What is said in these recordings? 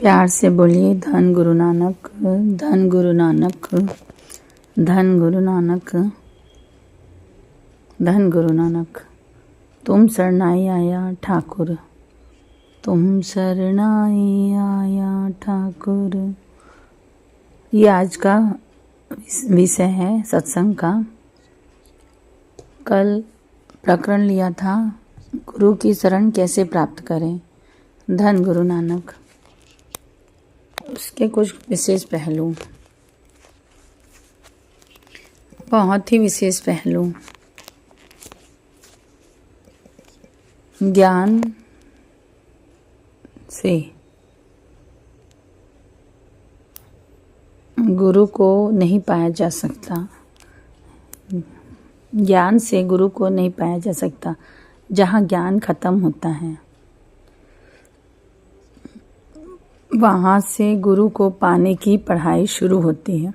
प्यार से बोलिए धन गुरु नानक, धन गुरु नानक, धन गुरु नानक, धन गुरु नानक। तुम शरणाई आया ठाकुर, तुम शरणाई आया ठाकुर। ये आज का विषय है सत्संग का। कल प्रकरण लिया था गुरु की शरण कैसे प्राप्त करें, धन गुरु नानक। उसके कुछ विशेष पहलू, बहुत ही विशेष पहलू। ज्ञान से गुरु को नहीं पाया जा सकता, ज्ञान से गुरु को नहीं पाया जा सकता। जहाँ ज्ञान खत्म होता है वहाँ से गुरु को पाने की पढ़ाई शुरू होती है।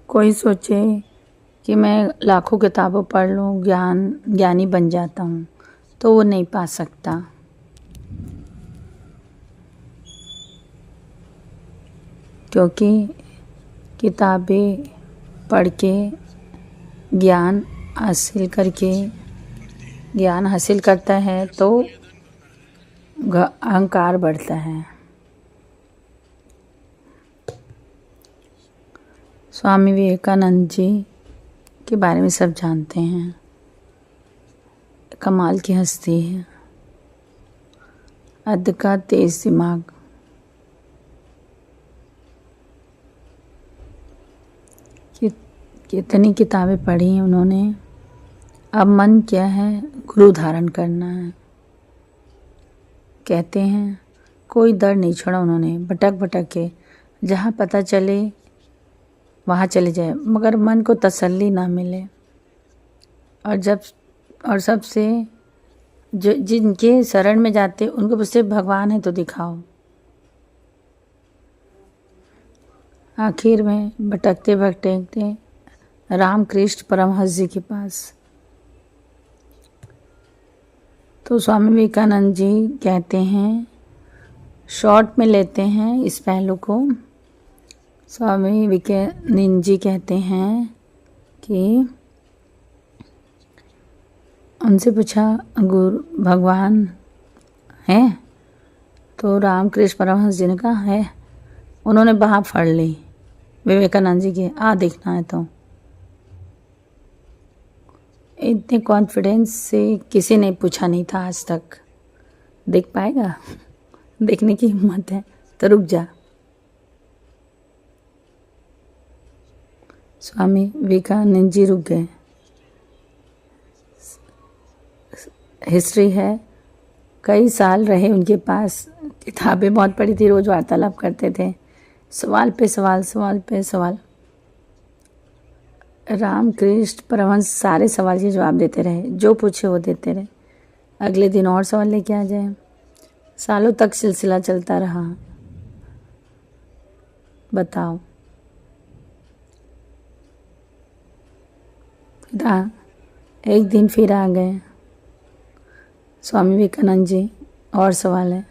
कोई सोचे कि मैं लाखों किताबों पढ़ लूँ, ज्ञानी बन जाता हूँ, तो वो नहीं पा सकता। क्योंकि किताबें पढ़ के ज्ञान हासिल करता है तो अहंकार बढ़ता है। स्वामी विवेकानंद जी के बारे में सब जानते हैं। कमाल की हस्ती है, अद्ध का तेज दिमाग। कितनी किताबें पढ़ी उन्होंने। अब मन क्या है, गुरु धारण करना है। कहते हैं कोई डर नहीं छोड़ा उन्होंने, भटक भटक के जहाँ पता चले वहाँ चले जाए, मगर मन को तसल्ली ना मिले। और सबसे जो जिनके शरण में जाते उनको पूछते भगवान है तो दिखाओ। आखिर में भटकते भटकते रामकृष्ण परमहंस जी के पास। तो स्वामी विवेकानंद जी कहते हैं, शॉर्ट में लेते हैं इस पहलू को। स्वामी विवेकानंद जी कहते हैं कि उनसे पूछा गुरु भगवान है, तो रामकृष्ण परमहंस जी ने कहा है। उन्होंने बाह फड़ ली विवेकानंद जी के, आ देखना है तो। इतने कॉन्फिडेंस से किसी ने पूछा नहीं था आज तक। देख पाएगा? देखने की हिम्मत है तो रुक जा। स्वामी विवेकानंद जी रुक गए। हिस्ट्री है, कई साल रहे उनके पास। किताबें बहुत पढ़ी थी, रोज वार्तालाप करते थे, सवाल पे सवाल, सवाल पे सवाल। रामकृष्ण परमहंस सारे सवाल के जवाब देते रहे, जो पूछे वो देते रहे। अगले दिन और सवाल लेके आ जाए। सालों तक सिलसिला चलता रहा। बताओ, एक दिन फिर आ गए स्वामी विवेकानंद जी, और सवाल है।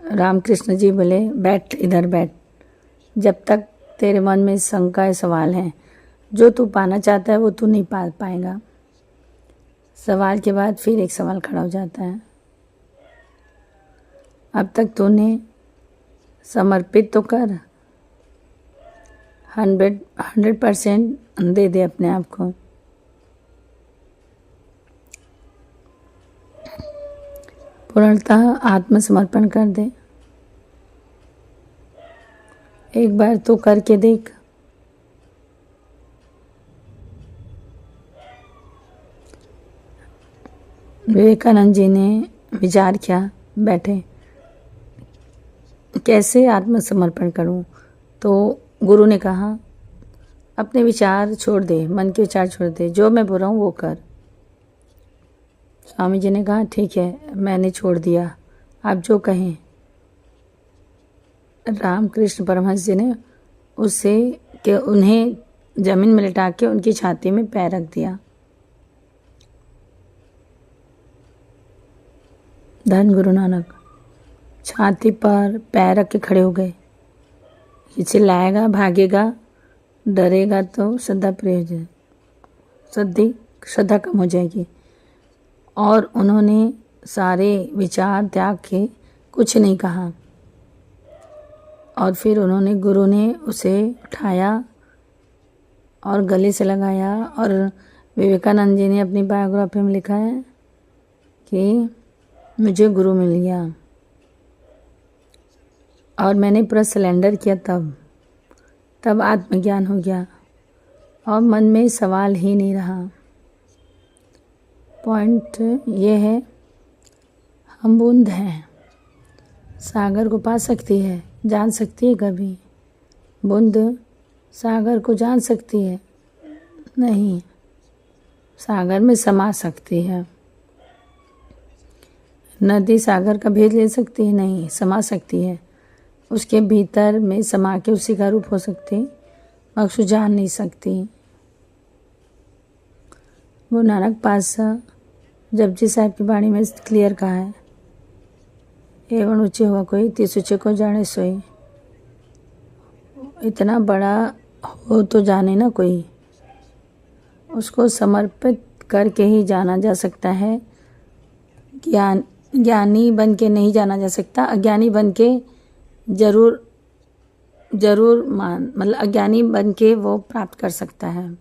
रामकृष्ण जी बोले, बैठ, इधर बैठ। जब तक तेरे मन में शंका है, सवाल है, जो तू पाना चाहता है वो तू नहीं पा पाएगा। सवाल के बाद फिर एक सवाल खड़ा हो जाता है। अब तक तूने समर्पित तो कर, 100% दे दे अपने आप को। पूर्णतः आत्मसमर्पण कर दे। एक बार तो करके देख। विवेकानंद जी ने विचार किया, बैठे, कैसे आत्मसमर्पण करूं? तो गुरु ने कहा, अपने विचार छोड़ दे, मन के विचार छोड़ दे, जो मैं बोल रहा हूँ वो कर। स्वामी जी ने कहा, ठीक है, मैंने छोड़ दिया, आप जो कहें। रामकृष्ण परमहंस जी ने उन्हें जमीन में लिटा के उनकी छाती में पैर रख दिया। धन गुरु नानक। छाती पर पैर रख के खड़े हो गए। ये चिल्लाएगा, भागेगा, डरेगा तो श्रद्धा कम हो जाएगी। और उन्होंने सारे विचार त्याग के कुछ नहीं कहा। और फिर गुरु ने उसे उठाया और गले से लगाया। और विवेकानंद जी ने अपनी बायोग्राफी में लिखा है कि मुझे गुरु मिल गया और मैंने पूरा सरेंडर किया, तब आत्मज्ञान हो गया और मन में सवाल ही नहीं रहा। पॉइंट ये है, हम बूंद हैं, सागर को पा सकती है, जान सकती है कभी? बूंद सागर को जान सकती है? नहीं। सागर में समा सकती है। नदी सागर का भेद ले सकती है? नहीं, समा सकती है। उसके भीतर में समा के उसी का रूप हो सकती, मगर उसको जान नहीं सकती। गुरु नानक पातशाह जपजी साहब की वाणी में क्लियर कहा है, एवं ऊंचे हुआ कोई तीस ऊंचे को जाने सोई। इतना बड़ा हो तो जाने ना कोई, उसको समर्पित करके ही जाना जा सकता है। ज्ञानी बन के नहीं जाना जा सकता। अज्ञानी बन के जरूर मतलब अज्ञानी बन के वो प्राप्त कर सकता है।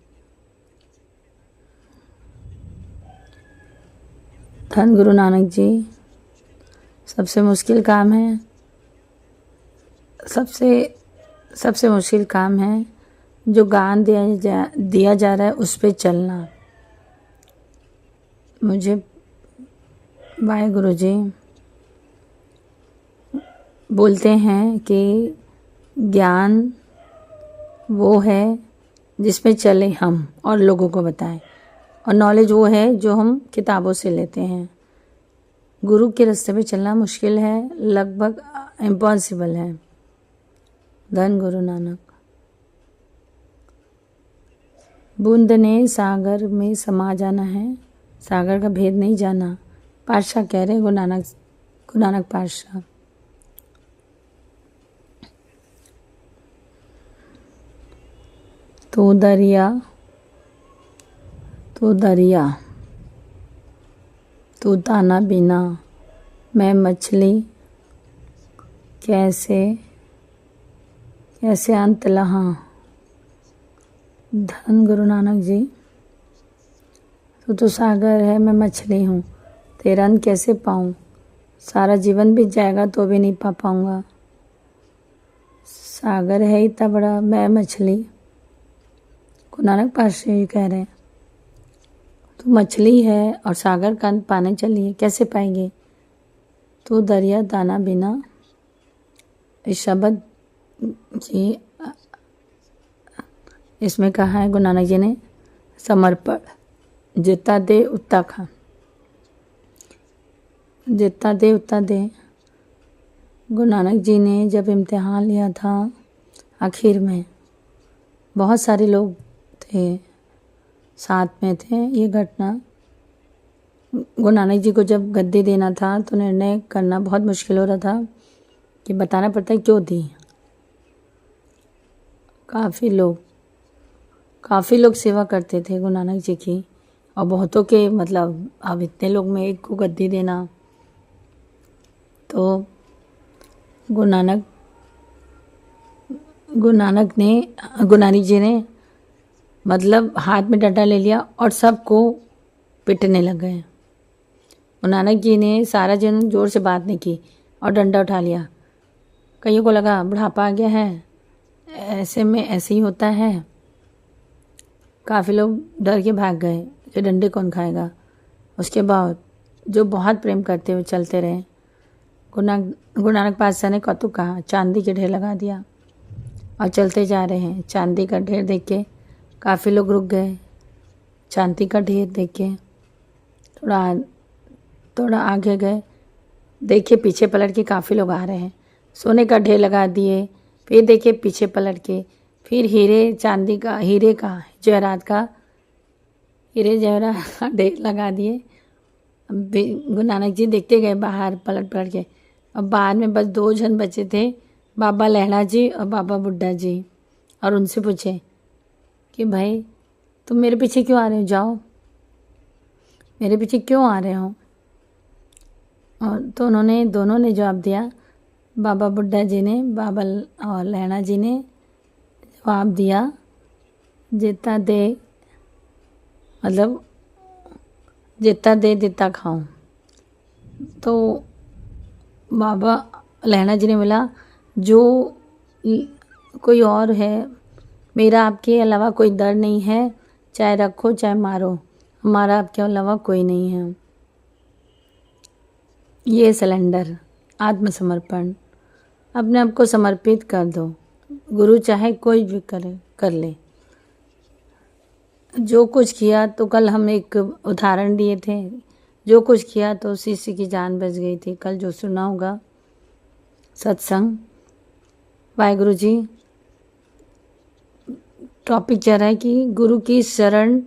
धन गुरु नानक जी। सबसे मुश्किल काम है, सबसे मुश्किल काम है जो ज्ञान दिया जा रहा है उस पे चलना। मुझे वाहे गुरु जी बोलते हैं कि ज्ञान वो है जिसमें चले हम और लोगों को बताएं, और नॉलेज वो है जो हम किताबों से लेते हैं। गुरु के रास्ते पे चलना मुश्किल है, लगभग इम्पॉसिबल है। धन गुरु नानक। बूंद ने सागर में समा जाना है, सागर का भेद नहीं जाना। पातशाह कह रहे गुरु नानक पातशाह। तो दरिया तू ताना बिना, मैं मछली कैसे अंत लहा। धन गुरु नानक जी। तो सागर है, मैं मछली हूँ, तेरा अंत कैसे पाऊँ? सारा जीवन बीत जाएगा तो भी नहीं पा पाऊँगा। सागर है इतना बड़ा, मैं मछली। गुरु नानक पातशाह जी कह रहे हैं तू मछली है और सागर का अंत पाने चली है, कैसे पाएंगे? तू दरिया दाना बिना। इस शब्द जी इसमें कहा है गुरु नानक जी ने, समर्पण। जितना दे उतना खा, जितना दे उतना दे। गुरु नानक जी ने जब इम्तिहान लिया था, आखिर में बहुत सारे लोग थे, साथ में थे। ये घटना गुरु नानक जी को जब गद्दी देना था तो निर्णय करना बहुत मुश्किल हो रहा था कि बताना पड़ता है क्यों दी। काफ़ी लोग सेवा करते थे गुरु नानक जी की, और बहुतों के मतलब अब इतने लोग में एक को गद्दी देना। तो गुरु नानक जी ने मतलब हाथ में डंडा ले लिया और सबको पिटने लग गए। गुरु नानक जी ने सारा दिन जोर से बात नहीं की और डंडा उठा लिया। कईयों को लगा बुढ़ापा आ गया है, ऐसे में ऐसे ही होता है। काफ़ी लोग डर के भाग गए, जो डंडे कौन खाएगा। उसके बाद जो बहुत प्रेम करते हुए चलते रहे। गुरु नानक पातशाह ने कौतुक कहा, चांदी के ढेर लगा दिया और चलते जा रहे हैं। चांदी का ढेर देख के काफ़ी लोग रुक गए। चांदी का ढेर देख के थोड़ा आगे गए, देखिए पीछे पलट के काफ़ी लोग आ रहे हैं। सोने का ढेर लगा दिए, फिर देखिए पीछे पलट के, फिर हीरे जवाहरात का ढेर लगा दिए। गुरु नानक जी देखते गए बाहर पलट के, अब बाद में बस 2 जन बचे थे, बाबा लहड़ा जी और बाबा बुड्ढा जी। और उनसे पूछे कि भाई तुम मेरे पीछे क्यों आ रहे हो, जाओ, मेरे पीछे क्यों आ रहे हो। और तो उन्होंने दोनों ने जवाब दिया, बाबा बुड्ढा जी ने, बाबा और लहड़ा जी ने जवाब दिया, जितना दे मतलब जितना दे जितना खाऊं। तो बाबा लहड़ा जी ने बोला, जो कोई और है, मेरा आपके अलावा कोई डर नहीं है, चाहे रखो चाहे मारो, हमारा आपके अलावा कोई नहीं है। ये सिलेंडर, आत्मसमर्पण, अपने आप को समर्पित कर दो। गुरु चाहे कोई भी कर ले। जो कुछ किया, तो कल हम एक उदाहरण दिए थे, जो कुछ किया तो शिष्य की जान बच गई थी। कल जो सुना होगा सत्संग, वाहिगुरु जी, टॉपिक चल रहा है कि गुरु की शरण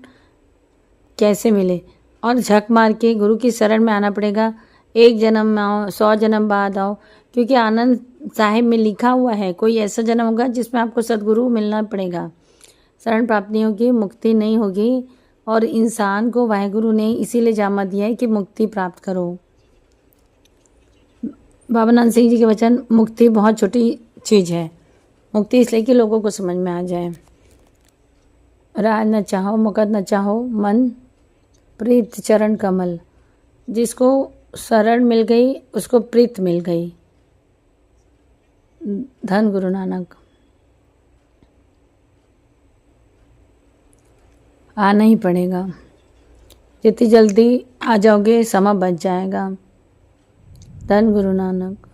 कैसे मिले। और झक मार के गुरु की शरण में आना पड़ेगा। 1 जन्म में आओ, 100 जन्म बाद आओ, क्योंकि आनंद साहिब में लिखा हुआ है कोई ऐसा जन्म होगा जिसमें आपको सदगुरु मिलना पड़ेगा। शरण प्राप्त नहीं होगी, मुक्ति नहीं होगी। और इंसान को वाहिगुरु ने इसीलिए जामा दिया है कि मुक्ति प्राप्त करो। बाबा नानक सिंह जी के वचन, मुक्ति बहुत छोटी चीज़ है। मुक्ति इसलिए कि लोगों को समझ में आ जाए। राज न चाहो, मुकद न चाहो, मन प्रीत चरण कमल। जिसको शरण मिल गई उसको प्रीत मिल गई। धन गुरु नानक। आना ही पड़ेगा, जितनी जल्दी आ जाओगे समय बच जाएगा। धन गुरु नानक।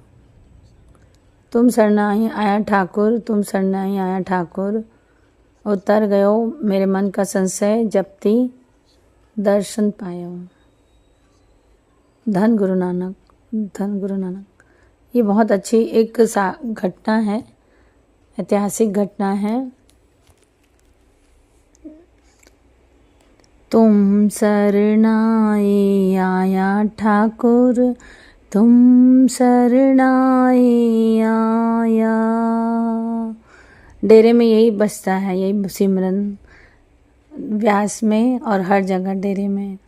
तुम शरणाई आया ठाकुर, तुम शरणाई आया ठाकुर, उतर गयो मेरे मन का संशय, जपती दर्शन पायो। धन गुरु नानक, धन गुरु नानक। ये बहुत अच्छी एक घटना है, ऐतिहासिक घटना है। तुम शरणाई आया ठाकुर, तुम शरणाई आया। डेरे में यही बजता है, यही सिमरन, व्यास में और हर जगह डेरे में,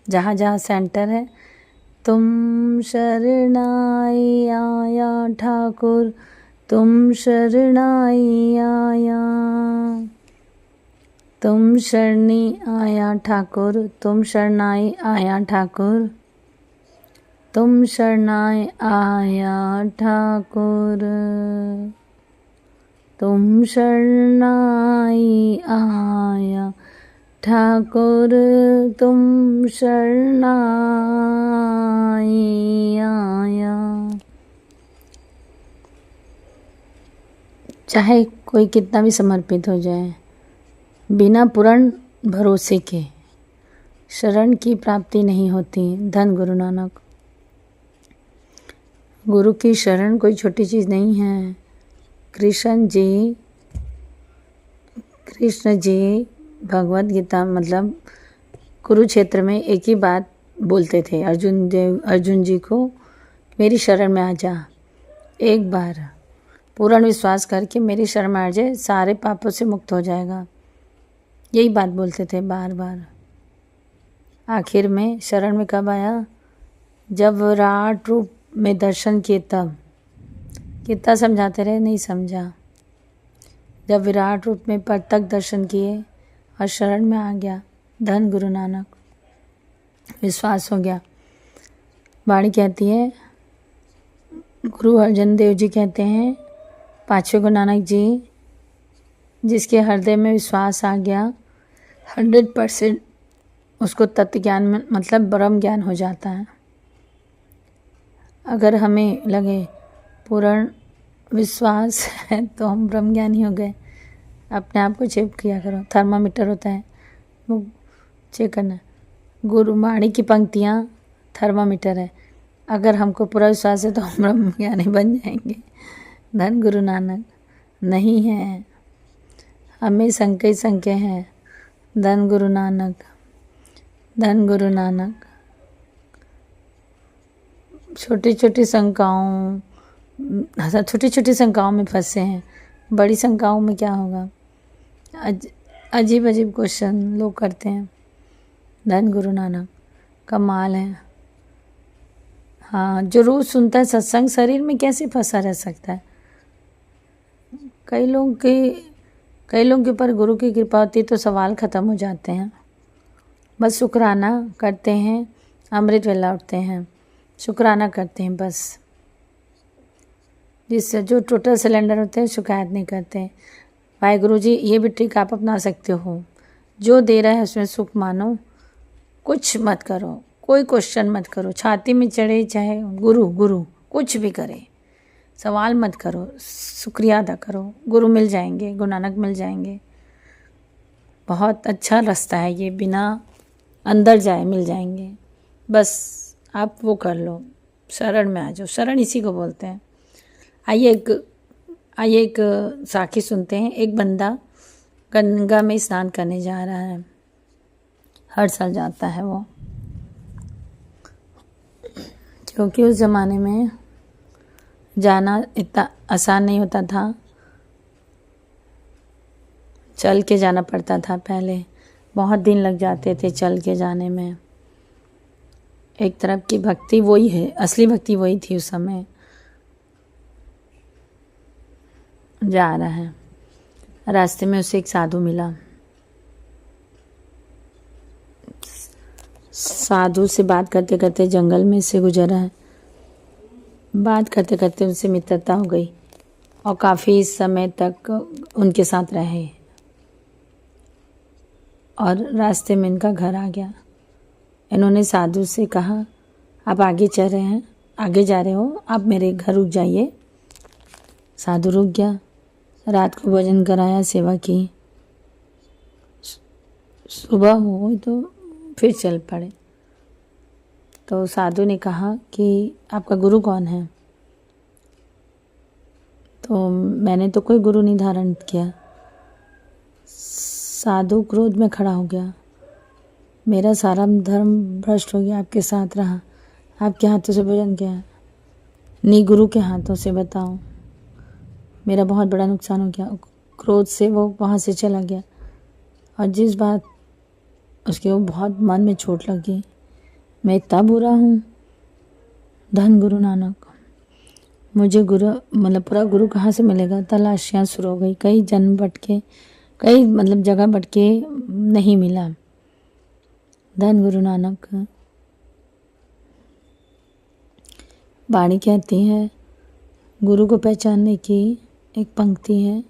जहाँ जहाँ सेंटर है। तुम शरणाई आया ठाकुर, तुम शरणाई आया, तुम शरणी आया ठाकुर, तुम शरणाई आया ठाकुर, तुम शरणाई आया ठाकुर, तुम शरणाई आया ठाकुर, तुम शरणाई आया। चाहे कोई कितना भी समर्पित हो जाए, बिना पूर्ण भरोसे के शरण की प्राप्ति नहीं होती। धन गुरु नानक। गुरु की शरण कोई छोटी चीज़ नहीं है। कृष्ण जी भगवत गीता मतलब कुरुक्षेत्र में एक ही बात बोलते थे अर्जुन जी को, मेरी शरण में आ जा, एक बार पूर्ण विश्वास करके मेरी शरण में आ जाए, सारे पापों से मुक्त हो जाएगा। यही बात बोलते थे बार बार। आखिर में शरण में कब आया? जब विराट रूप में दर्शन किए तब। कितना समझाते रहे, नहीं समझा। जब विराट रूप में प्रत्यक्ष दर्शन किए और शरण में आ गया। धन गुरु नानक। विश्वास हो गया। वाणी कहती है, गुरु अर्जन देव जी कहते हैं, 5वें गुरु नानक जी, जिसके हृदय में विश्वास आ गया 100% उसको तत्व ज्ञान में मतलब ब्रह्म ज्ञान हो जाता है। अगर हमें लगे पूर्ण विश्वास है तो हम ब्रह्म ज्ञानी हो गए। अपने आप को चेक किया करो, थर्मामीटर होता है वो चेक करना। गुरु वाणी की पंक्तियाँ थर्मामीटर है। अगर हमको पूरा विश्वास है तो हम ब्रह्म ज्ञानी बन जाएंगे। धन गुरु नानक। नहीं है, हमें संशय है। धन गुरु नानक, धन गुरु नानक। छोटी छोटी शंकाओं छोटी छोटी शंकाओं में फंसे हैं, बड़ी शंकाओं में क्या होगा। अजीब अजीब क्वेश्चन लोग करते हैं। धन गुरु नानक, कमाल है। हाँ, जो रोज़ सुनता है सत्संग शरीर में कैसे फंसा रह सकता है। कई लोगों के ऊपर गुरु की कृपा होती है तो सवाल ख़त्म हो जाते हैं। बस शुक्राना करते हैं, अमृत वेला उठते हैं, शुक्राना करते हैं बस। जिससे जो टोटल सिलेंडर होते हैं शिकायत नहीं करते। वाहिगुरु जी, ये भी ट्रिक आप अपना सकते हो। जो दे रहा है उसमें सुख मानो, कुछ मत करो, कोई क्वेश्चन मत करो। छाती में चढ़े चाहे गुरु गुरु कुछ भी करे, सवाल मत करो, शुक्रिया अदा करो। गुरु मिल जाएंगे, गुरु नानक मिल जाएंगे। बहुत अच्छा रास्ता है ये, बिना अंदर जाए मिल जाएंगे। बस आप वो कर लो, शरण में आ जाओ। शरण इसी को बोलते हैं। आइए एक साखी सुनते हैं। एक बंदा गंगा में स्नान करने जा रहा है, हर साल जाता है वो, क्योंकि उस ज़माने में जाना इतना आसान नहीं होता था, चल के जाना पड़ता था। पहले बहुत दिन लग जाते थे चल के जाने में। एक तरफ की भक्ति वही है, असली भक्ति वही थी उस समय। जा रहा है, रास्ते में उसे एक साधु मिला। साधु से बात करते करते जंगल में से गुजरा है। बात करते करते उनसे मित्रता हो गई और काफ़ी समय तक उनके साथ रहे और रास्ते में इनका घर आ गया। इन्होंने साधु से कहा, आप आगे चल रहे हैं, आगे जा रहे हो, आप मेरे घर रुक जाइए। साधु रुक गया, रात को भोजन कराया, सेवा की। सुबह हो तो फिर चल पड़े। तो साधु ने कहा कि आपका गुरु कौन है? तो मैंने तो कोई गुरु नहीं धारण किया। साधु क्रोध में खड़ा हो गया, मेरा सारा धर्म भ्रष्ट हो गया, आपके साथ रहा, आपके हाथों से भोजन किया, नी गुरु के हाथों से, बताओ, मेरा बहुत बड़ा नुकसान हो गया। क्रोध से वो वहाँ से चला गया और जिस बात उसके वो बहुत मन में चोट लगी, मैं इतना बुरा हूँ। धन गुरु नानक, मुझे गुरु मतलब पूरा गुरु कहाँ से मिलेगा? तलाशियाँ शुरू हो गई, कई जन्म भटके, कई जगह भटके, नहीं मिला। धन गुरु नानक। वाणी कहती है, गुरु को पहचानने की एक पंक्ति है,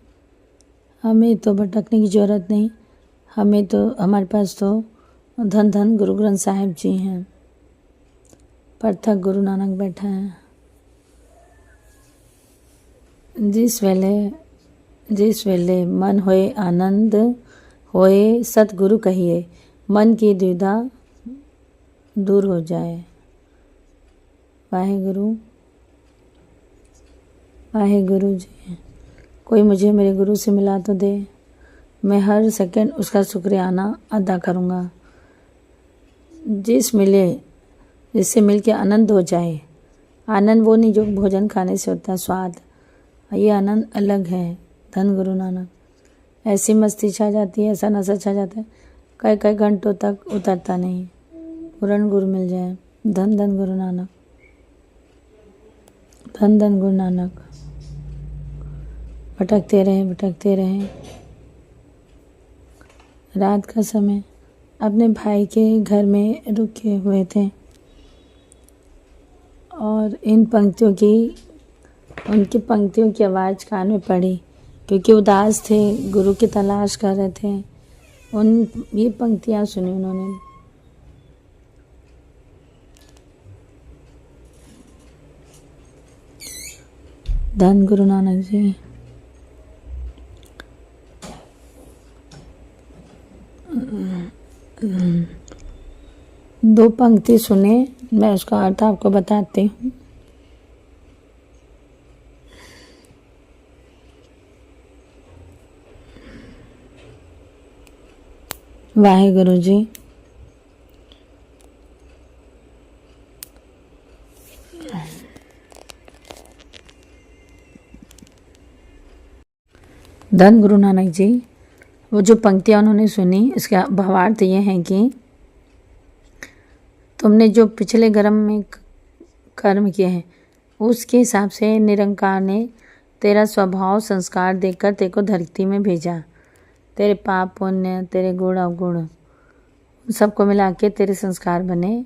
हमें तो भटकने की ज़रूरत नहीं, हमें तो, हमारे पास तो धन धन गुरु ग्रंथ साहिब जी हैं। परथक गुरु नानक बैठा है। जिस वेले मन होए आनंद होए, सतगुरु कहिए, मन की दुविधा दूर हो जाए। वाहिगुरु वाहिगुरु जी, कोई मुझे मेरे गुरु से मिला तो दे, मैं हर सेकंड उसका शुक्रियाना अदा करूँगा। जिससे मिल के आनंद हो जाए। आनंद वो नहीं जो भोजन खाने से होता है, स्वाद, ये आनंद अलग है। धन गुरु नानक। ऐसी मस्ती छा जाती है, ऐसा नशा छा जाता है, कई कई घंटों तक उतरता नहीं। पूर्ण गुरु मिल जाए। धन धन गुरु नानक, धन धन गुरु नानक। भटकते रहे। रात का समय अपने भाई के घर में रुके हुए थे और उनकी पंक्तियों की आवाज़ कान में पड़ी, क्योंकि उदास थे, गुरु की तलाश कर रहे थे। ये पंक्तियाँ सुनी उन्होंने। धन गुरु नानक जी। दो पंक्ति सुने, मैं उसका अर्थ आपको बताती हूँ। वाहिगुरु जी। धन गुरु नानक जी, वो जो पंक्तियाँ उन्होंने सुनी, इसका भावार्थ ये है कि तुमने जो पिछले जन्म में कर्म किए हैं उसके हिसाब से निरंकार ने तेरा स्वभाव संस्कार देकर तेरे को धरती में भेजा। तेरे पाप पुण्य, तेरे गुण अवगुण सबको मिला के तेरे संस्कार बने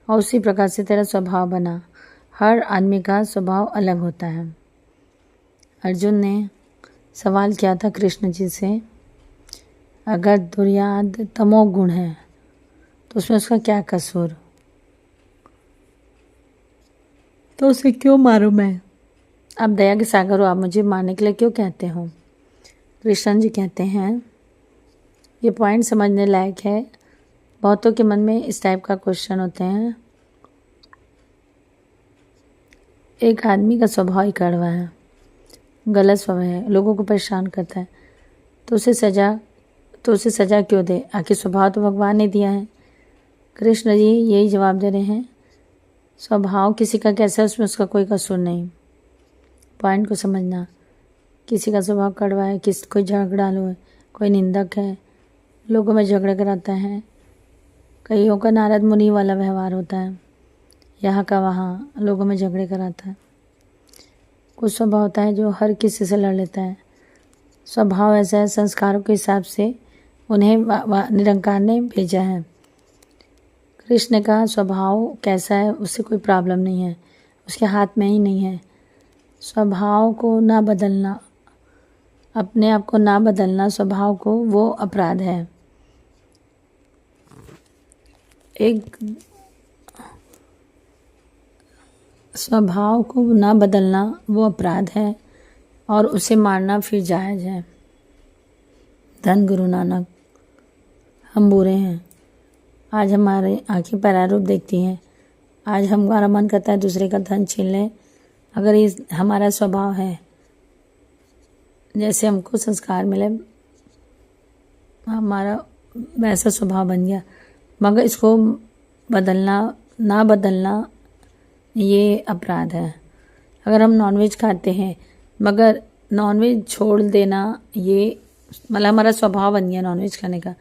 और उसी प्रकार से तेरा स्वभाव बना। हर आदमी का स्वभाव अलग होता है। अर्जुन ने सवाल किया था कृष्ण जी से, अगर दुर्योधन तमोगुण है तो उसमें उसका क्या कसूर, तो उसे क्यों मारूं मैं? आप दया के सागर हो, आप मुझे मारने के लिए क्यों कहते हो? कृष्ण जी कहते हैं, ये पॉइंट समझने लायक है। बहुतों के मन में इस टाइप का क्वेश्चन होते हैं। एक आदमी का स्वभाव ही कड़वा है, गलत स्वभाव है, लोगों को परेशान करता है, तो उसे सजा क्यों दे? आखिर स्वभाव तो भगवान ने दिया है। कृष्ण जी यही जवाब दे रहे हैं, स्वभाव किसी का कैसा है उसमें उसका कोई कसूर नहीं। पॉइंट को समझना, किसी का स्वभाव कड़वा है, कोई झगड़ालू है, कोई निंदक है, लोगों में झगड़े कराता है, कईयों का नारद मुनि वाला व्यवहार होता है, यहाँ का वहाँ लोगों में झगड़े कराता है। कुछ स्वभाव होता है जो हर किसी से लड़ लेता है। स्वभाव ऐसा है, संस्कारों के हिसाब से उन्हें निरंकार ने भेजा है। कृष्ण का स्वभाव कैसा है उससे कोई प्रॉब्लम नहीं है, उसके हाथ में ही नहीं है। स्वभाव को ना बदलना, अपने आप को ना बदलना, स्वभाव को, वो अपराध है। एक स्वभाव को ना बदलना वो अपराध है और उसे मारना फिर जायज़ है। धन गुरु नानक, हम बुरे हैं, आज हमारे आंखें परारूप देखती हैं, आज हमारा मन करता है दूसरे का धन छीन लें। अगर ये हमारा स्वभाव है, जैसे हमको संस्कार मिले हमारा वैसा स्वभाव बन गया, मगर इसको ना बदलना ये अपराध है। अगर हम नॉनवेज खाते हैं मगर नॉनवेज छोड़ देना, ये मतलब हमारा स्वभाव बन गया नॉनवेज खाने का,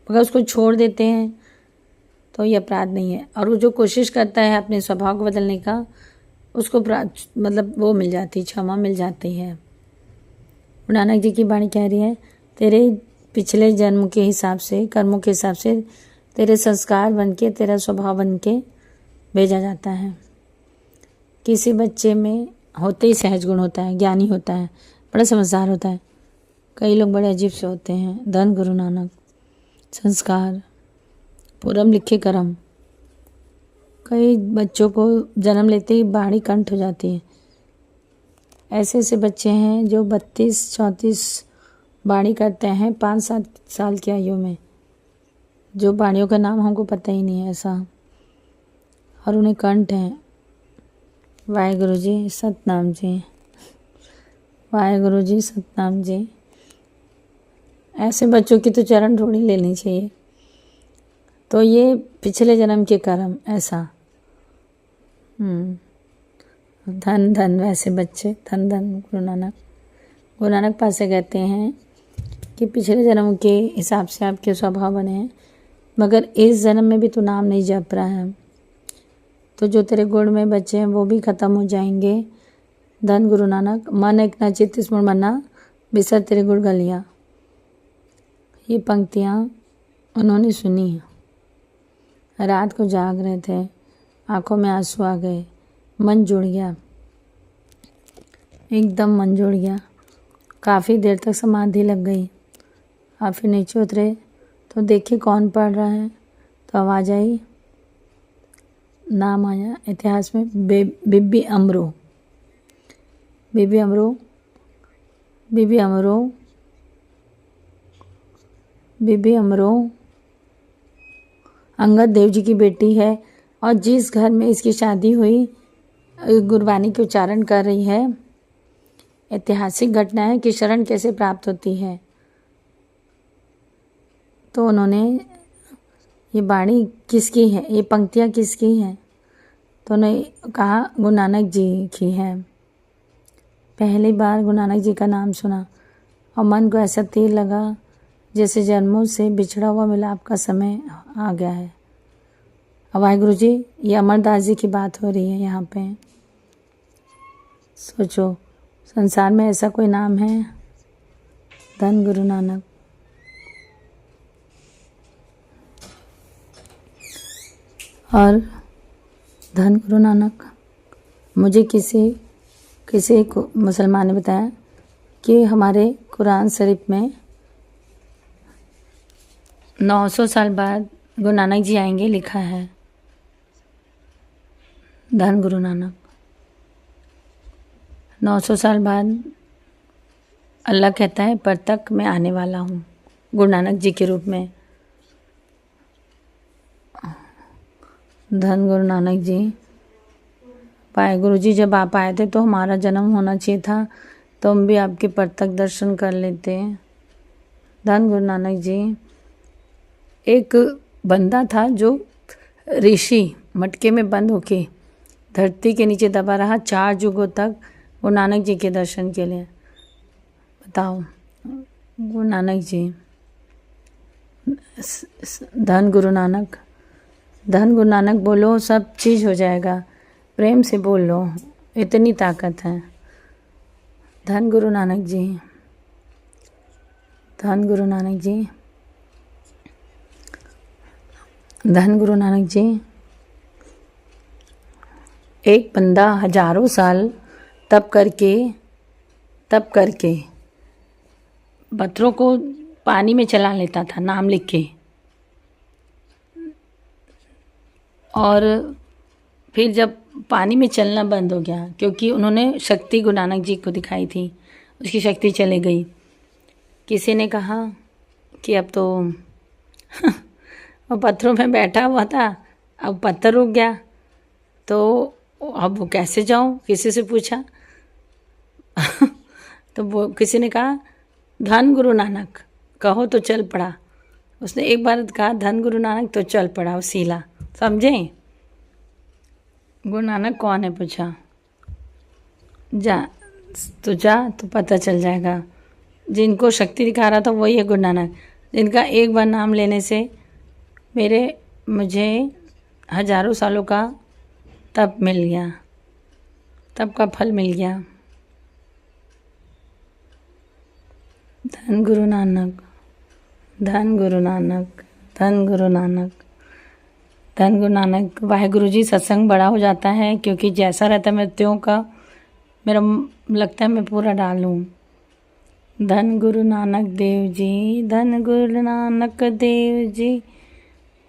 मगर उसको छोड़ देते हैं तो ये अपराध नहीं है। और वो जो कोशिश करता है अपने स्वभाव को बदलने का, उसको मतलब वो मिल जाती, क्षमा मिल जाती है। नानक जी की वाणी कह रही है, तेरे पिछले जन्म के हिसाब से, कर्मों के हिसाब से तेरे संस्कार बन के, तेरा स्वभाव बन के भेजा जाता है। किसी बच्चे में होते ही सहज गुण होता है, ज्ञानी होता है, बड़ा समझदार होता है। कई लोग बड़े अजीब से होते हैं। धन गुरु नानक, संस्कार पूरम लिखे कर्म। कई बच्चों को जन्म लेते ही बाड़ी कंठ हो जाती है। ऐसे ऐसे बच्चे हैं जो 32-34 बाणी करते हैं 5-7 साल की आयु में, जो बाणियों का नाम हमको पता ही नहीं है ऐसा, और उन्हें कंठ है। वाहेगुरु जी सतनाम जी, वाहेगुरु जी सतनाम जी। ऐसे बच्चों की तो चरण धूड़ी लेनी चाहिए। तो ये पिछले जन्म के कर्म ऐसा। धन धन वैसे बच्चे, धन धन गुरु नानक पासे कहते हैं कि पिछले जन्म के हिसाब से आपके स्वभाव बने हैं, मगर इस जन्म में भी तो नाम नहीं जप रहा है, तो जो तेरे गुण में बच्चे हैं वो भी खत्म हो जाएंगे। धन गुरु नानक, मन एक न चित्त स्मरण मना, बिसर तेरे गुण गलियाँ। ये पंक्तियाँ उन्होंने सुनी है। रात को जाग रहे थे, आंखों में आंसू आ गए, मन जुड़ गया, एकदम मन जुड़ गया। काफ़ी देर तक समाधि लग गई। आप फिर नीचे उतरे तो देखे कौन पढ़ रहा है, तो आवाज़ आई, नाम आया इतिहास में, बीबी अमरो। बीबी अमरो, बीबी अमरो, बीबी अमरो अंगद देव जी की बेटी है, और जिस घर में इसकी शादी हुई गुरबानी के उच्चारण कर रही है। ऐतिहासिक घटना है कि शरण कैसे प्राप्त होती है। तो उन्होंने ये वाणी किसकी है, ये पंक्तियाँ किसकी हैं, तो उन्होंने कहा गुरु नानक जी की है। पहली बार गुरु नानक जी का नाम सुना और मन को ऐसा तीर लगा जैसे जन्मों से बिछड़ा हुआ मिलाप का समय आ गया है। अब वाहिगुरु जी, ये अमरदास जी की बात हो रही है यहाँ पे। सोचो, संसार में ऐसा कोई नाम है? धन गुरु नानक। और धन गुरु नानक, मुझे किसी को मुसलमान ने बताया कि हमारे कुरान शरीफ में 900 साल बाद गुरु नानक जी आएंगे, लिखा है। धन गुरु नानक, 900 साल बाद अल्लाह कहता है परतक मैं आने वाला हूँ गुरु नानक जी के रूप में। धन गुरु नानक जी, वाहिगुरु जी जब आप आए थे तो हमारा जन्म होना चाहिए था, तो हम भी आपके परतक दर्शन कर लेते। धन गुरु नानक जी, एक बंदा था जो ऋषि मटके में बंद होके धरती के नीचे दबा रहा 4 युगों तक गुरु नानक जी के दर्शन के लिए। बताओ गुरु नानक जी। धन गुरु नानक, धन गुरु नानक बोलो, सब चीज़ हो जाएगा। प्रेम से बोल लो, इतनी ताकत है। धन गुरु नानक जी, धन गुरु नानक जी, धन गुरु नानक जी। एक बंदा हजारों साल तप करके पत्थरों को पानी में चला लेता था नाम लिख के, और फिर जब पानी में चलना बंद हो गया, क्योंकि उन्होंने शक्ति गुरु नानक जी को दिखाई थी, उसकी शक्ति चली गई। किसी ने कहा कि अब तो वो पत्थरों में बैठा हुआ था, अब पत्थर रुक गया, तो अब वो कैसे जाऊं? किसी से पूछा तो वो किसी ने कहा धन गुरु नानक कहो, तो चल पड़ा। उसने एक बार कहा धन गुरु नानक, तो चल पड़ा वो सीला। समझे? गुरु नानक कौन है पूछा, जा तो पता चल जाएगा। जिनको शक्ति दिखा रहा था वही है गुरु नानक, जिनका एक बार नाम लेने से मुझे हजारों सालों का तप मिल गया, तप का फल मिल गया। धन गुरु नानक, धन गुरु नानक, धन गुरु नानक, धन गुरु नानक। वाहिगुरु जी, सत्संग बड़ा हो जाता है क्योंकि जैसा रहता है मृत्युओं का, मेरा लगता है मैं पूरा डालूं। धन गुरु नानक देव जी, धन गुरु नानक देव जी,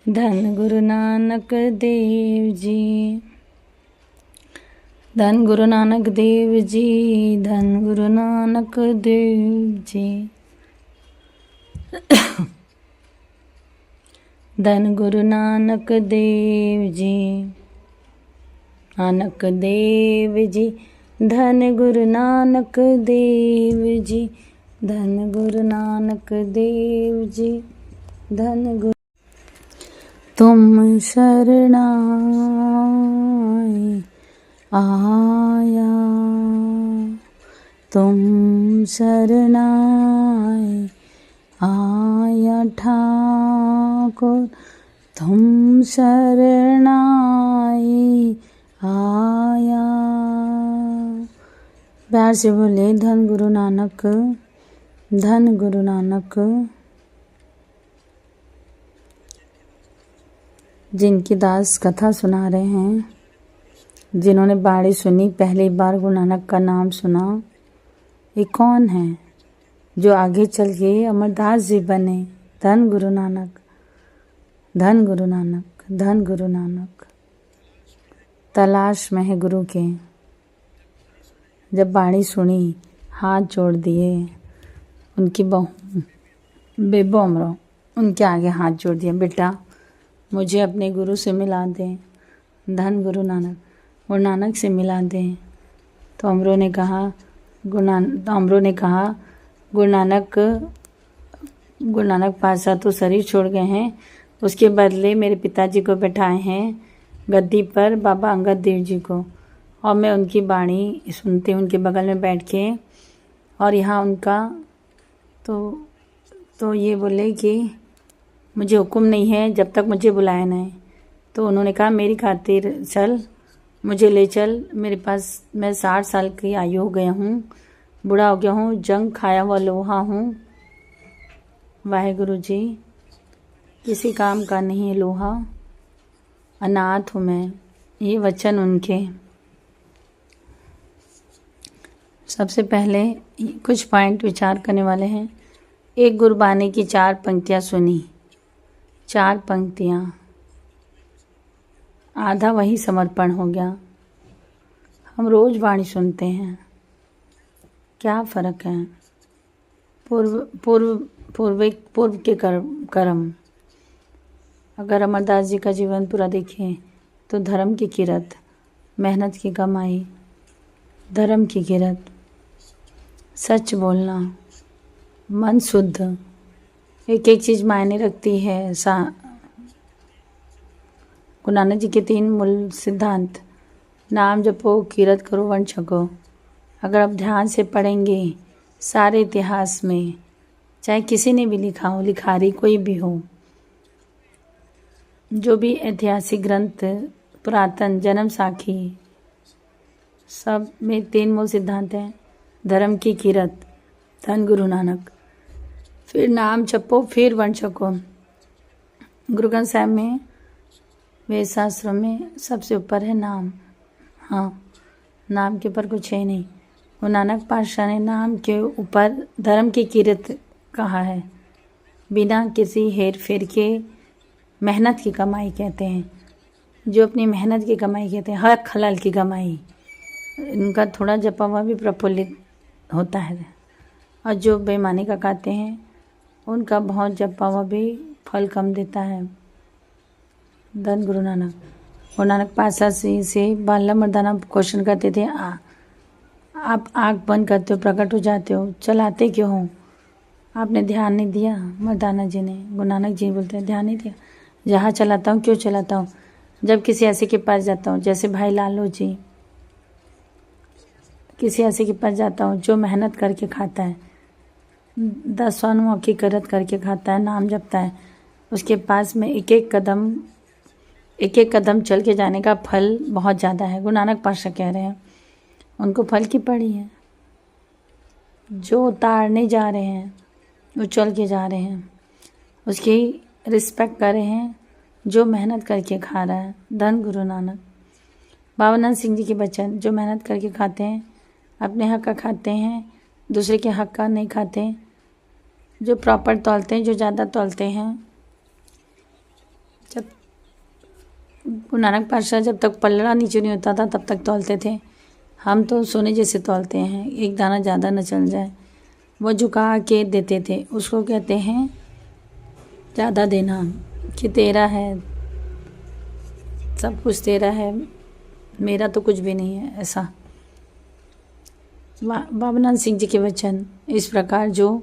धन गुरु नानक देव जी, धन गुरु नानक देव जी, धन गुरु नानक देव जी। धन गुरु नानक देव जी, नानक देव जी, धन गुरु नानक देव जी, धन गुरु नानक देव जी, धन गुरु। तुम शरणाई आया, तुम शरणाई आया ठाकुर, तुम शरणाई आया। प्यार से बोले धन गुरु नानक, धन गुरु नानक। जिनकी दास कथा सुना रहे हैं, जिन्होंने बाणी सुनी, पहली बार गुरु नानक का नाम सुना, ये कौन है जो आगे चल के अमरदास जी बने? धन गुरु नानक, धन गुरु नानक, धन गुरु नानक। तलाश में है गुरु के। जब बाणी सुनी, हाथ जोड़ दिए, उनकी बहू बेबो अमरो उनके आगे हाथ जोड़ दिए, बेटा मुझे अपने गुरु से मिला दें, धन गुरु नानक, गुरु नानक से मिला दें। तो अमरो ने कहा गुरु नानक पातशाह तो शरीर छोड़ गए हैं, उसके बदले मेरे पिताजी को बैठाए हैं गद्दी पर, बाबा अंगद देव जी को, और मैं उनकी बाणी सुनती हूँ उनके बगल में बैठ के, और यहाँ उनका तो ये बोले कि मुझे हुक्म नहीं है जब तक मुझे बुलाया नहीं। तो उन्होंने कहा मेरी खातिर चल, मुझे ले चल, मेरे पास मैं 60 साल की आयु हो गया हूँ, बूढ़ा हो गया हूँ, जंग खाया हुआ लोहा हूँ। वाहेगुरु जी, किसी काम का नहीं है लोहा, अनाथ हूँ मैं। ये वचन उनके। सबसे पहले कुछ पॉइंट विचार करने वाले हैं। एक गुरबानी की 4 पंक्तियाँ सुनी, 4 पंक्तियाँ, आधा वही समर्पण हो गया। हम रोज वाणी सुनते हैं, क्या फ़र्क है? पूर्व के कर्म। अगर अमरदास जी का जीवन पूरा देखें तो धर्म की किरत, मेहनत की कमाई, धर्म की किरत, सच बोलना, मन शुद्ध, एक एक चीज़ मायने रखती है। गुरु नानक जी के 3 मूल सिद्धांत, नाम जपो, किरत करो, वंश छको। अगर आप ध्यान से पढ़ेंगे सारे इतिहास में, चाहे किसी ने भी लिखा हो, लिखारी कोई भी हो, जो भी ऐतिहासिक ग्रंथ, पुरातन, जन्म साखी, सब में 3 मूल सिद्धांत हैं। धर्म की किरत, धन गुरु नानक, फिर नाम जपो, फिर वंश छको। गुरु ग्रंथ साहिब में, वेद शास्त्रों में सबसे ऊपर है नाम। हाँ, नाम के ऊपर कुछ है नहीं। गुरु नानक पातशाह ने नाम के ऊपर धर्म की किरत कहा है, बिना किसी हेर फेर के। मेहनत की कमाई कहते हैं, जो अपनी मेहनत की कमाई कहते हैं, हक हलाल की कमाई, इनका थोड़ा जपा हुआ भी प्रफुल्लित होता है। और जो बेईमानी का खाते हैं उनका बहुत जपा हुआ भी फल कम देता है। धन गुरु नानक। गुरु नानक पातशाह से बाला मर्दाना क्वेश्चन करते थे, आप आँख बंद करते हो, प्रकट हो जाते हो, चलाते क्यों हो? आपने ध्यान नहीं दिया? मर्दाना जी ने। गुरु नानक जी बोलते हैं ध्यान नहीं दिया। जहाँ चलाता हूँ, क्यों चलाता हूँ? जब किसी ऐसे के पास जाता हूँ, जैसे भाई लालू जी, किसी ऐसे के पास जाता हूँ जो मेहनत करके खाता है, 10 अनुओं की किरत करके खाता है, नाम जपता है, उसके पास में एक एक कदम चल के जाने का फल बहुत ज़्यादा है। गुरु नानक पातशाह कह रहे हैं, उनको फल की पड़ी है। जो उतारने जा रहे हैं, वो चल के जा रहे हैं, उसकी रिस्पेक्ट कर रहे हैं जो मेहनत करके खा रहा है। धन गुरु नानक। बाबा नंद सिंह जी के बचन, जो मेहनत करके खाते हैं, अपने हक का खाते हैं, दूसरे के हक का नहीं खाते, जो प्रॉपर तौलते हैं, जो ज़्यादा तौलते हैं। जब गुरु नानक पातशाह जब तक पल्ला नीचे नहीं होता था तब तक तौलते थे। हम तो सोने जैसे तौलते हैं, एक दाना ज़्यादा न चल जाए। वो झुका के देते थे, उसको कहते हैं ज़्यादा देना, कि तेरा है, सब कुछ तेरा है, मेरा तो कुछ भी नहीं है, ऐसा। बाबा नंद सिंह जी के वचन इस प्रकार, जो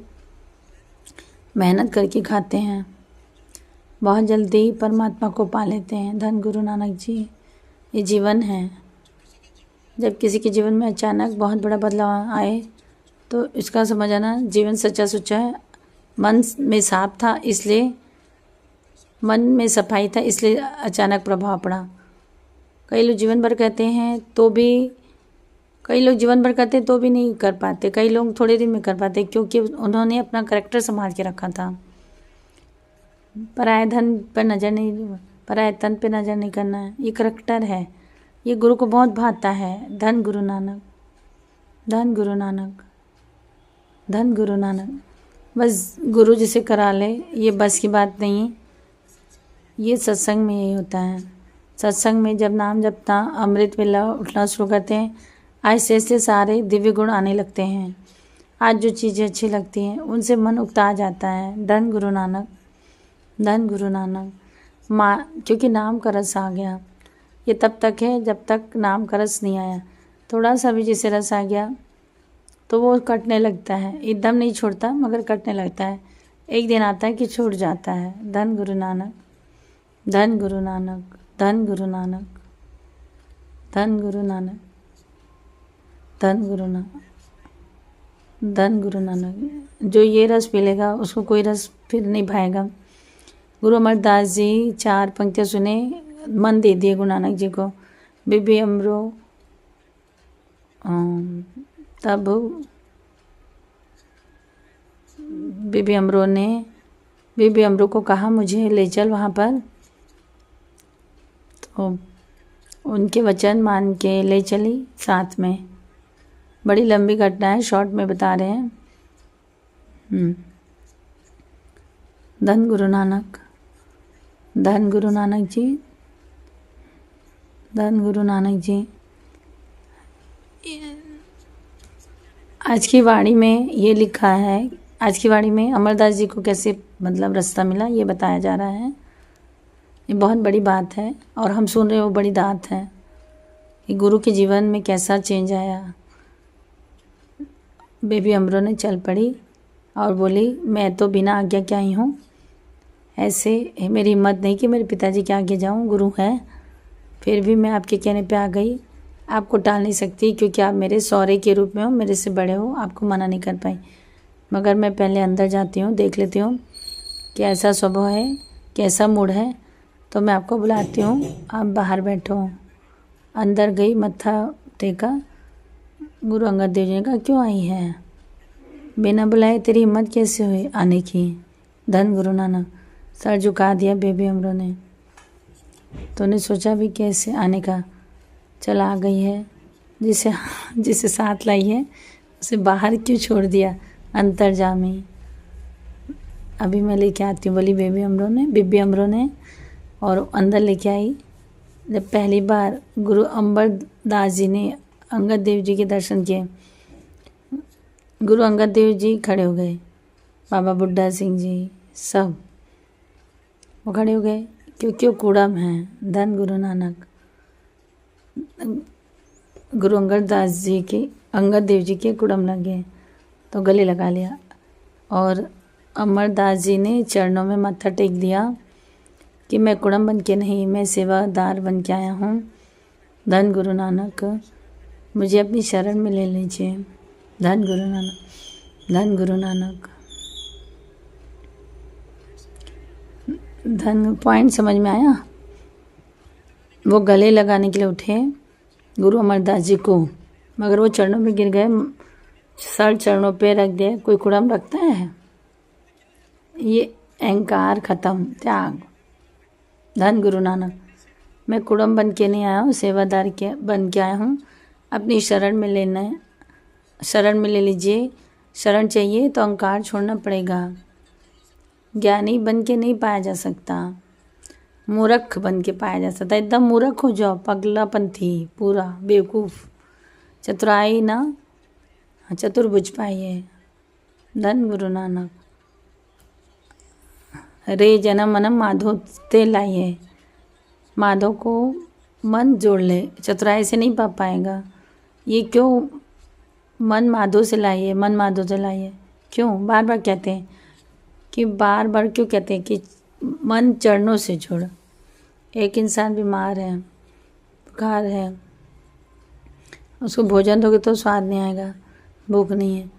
मेहनत करके खाते हैं बहुत जल्दी परमात्मा को पा लेते हैं। धन गुरु नानक जी। ये जीवन है। जब किसी के जीवन में अचानक बहुत बड़ा बदलाव आए तो इसका समझ आना जीवन सच्चा सुच्चा है। मन में साफ था, इसलिए मन में सफाई था, इसलिए अचानक प्रभाव पड़ा। कई लोग जीवन भर कहते हैं तो भी, कई लोग जीवन भर करते तो भी नहीं कर पाते, कई लोग थोड़े दिन में कर पाते, क्योंकि उन्होंने अपना करैक्टर संभाल के रखा था। पराये धन पर नज़र नहीं, पराये तन पे नज़र नहीं करना है, ये करैक्टर है। ये गुरु को बहुत भाता है। धन गुरु नानक, धन गुरु नानक, धन गुरु नानक। बस गुरु जिसे करा ले, ये बस की बात नहीं। ये सत्संग में यही होता है। सत्संग में जब नाम जपता, अमृत वेला उठना शुरू करते हैं, ऐसे ऐसे सारे दिव्य गुण आने लगते हैं। आज जो चीज़ें अच्छी लगती हैं उनसे मन उकता जाता है। धन गुरु नानक, धन गुरु नानक। क्योंकि नाम का रस आ गया। ये तब तक है जब तक नाम का रस नहीं आया। थोड़ा सा भी जिसे रस आ गया तो वो कटने लगता है, एकदम नहीं छोड़ता मगर कटने लगता है। एक दिन आता है कि छूट जाता है। धन गुरु नानक, धन गुरु नानक, धन गुरु नानक, धन गुरु नानक, धन गुरु नानक। धन गुरु नानक। जो ये रस पी लेगा उसको कोई रस फिर नहीं भाएगा। गुरु अमरदास जी 4 पंक्तियाँ सुने, मन दे दिए गुरु नानक जी को। बीबी अमरो तब बीबी अमरो को कहा मुझे ले चल वहाँ पर, तो उनके वचन मान के ले चली साथ में। बड़ी लंबी घटना है, शॉर्ट में बता रहे हैं। धन गुरु नानक, धन गुरु नानक जी, धन गुरु नानक जी। आज की वाणी में ये लिखा है, आज की वाणी में अमरदास जी को कैसे मतलब रास्ता मिला ये बताया जा रहा है। ये बहुत बड़ी बात है और हम सुन रहे हो बड़ी दात है कि गुरु के जीवन में कैसा चेंज आया। बेबी अमरो ने चल पड़ी और बोली मैं तो बिना आज्ञा के आई हूँ, ऐसे मेरी हिम्मत नहीं कि मेरे पिताजी के आगे जाऊँ, गुरु है, फिर भी मैं आपके कहने पे आ गई। आपको टाल नहीं सकती क्योंकि आप मेरे सौरे के रूप में हो, मेरे से बड़े हो, आपको मना नहीं कर पाई। मगर मैं पहले अंदर जाती हूँ, देख लेती हूँ कि ऐसा स्वभाव है, कैसा मूड है, तो मैं आपको बुलाती हूँ, आप बाहर बैठो। अंदर गई, मत्था टेका। गुरु अंगद देव जी ने कहा क्यों आई है, बिना बुलाए तेरी हिम्मत कैसे हुई आने की। धन गुरु नानक। सर झुका दिया बेबी अमरो ने। तो ने सोचा भी कैसे आने का, चल आ गई है, जिसे साथ लाई है उसे बाहर क्यों छोड़ दिया, अंतर्जामी। अभी मैं लेके आती हूँ बोली बीबी अमरो ने और अंदर लेके आई। जब पहली बार गुरु अमरदास जी ने अंगद देव जी के दर्शन किए, गुरु अंगद देव जी खड़े हो गए, बाबा बुड्ढा सिंह जी सब वो खड़े हो गए क्योंकि वो कूड़म हैं। धन गुरु नानक। गुरु अंगद देव जी के कुड़म लगे तो गले लगा लिया और अमरदास जी ने चरणों में माथा टेक दिया कि मैं कुड़म बन के नहीं, मैं सेवादार बन के आया हूँ। धन गुरु नानक, मुझे अपनी शरण में ले लीजिए। धन गुरु नानक, धन गुरु नानक। धन पॉइंट समझ में आया। वो गले लगाने के लिए उठे गुरु अमरदास जी को, मगर वो चरणों में गिर गए, सर चरणों पे रख दिए। कोई कुड़म रखता है, ये अहंकार खत्म, त्याग। धन गुरु नानक। मैं कुड़म बन के नहीं आया हूँ, सेवादार के बन के आया हूँ। अपनी शरण में लेना है, शरण में ले लीजिए। शरण चाहिए तो अहंकार छोड़ना पड़ेगा। ज्ञानी बन के नहीं पाया जा सकता, मूर्ख बन के पाया जा सकता। एकदम मूर्ख हो जाओ, पगलापंथी पूरा बेवकूफ़, चतुराई ना चतुर्भुज पाइए। धन गुरु नानक। रे जन्म मनम माधो ते लाइए। माधव को मन जोड़ ले, चतुराई से नहीं पा पाएगा। ये क्यों मन माधो से लाइए, मन माधो से लाइए, क्यों बार बार कहते हैं कि बार क्यों कहते हैं कि मन चरणों से जुड़। एक इंसान बीमार है, बुखार है, उसको भोजन दोगे तो स्वाद नहीं आएगा, भूख नहीं है।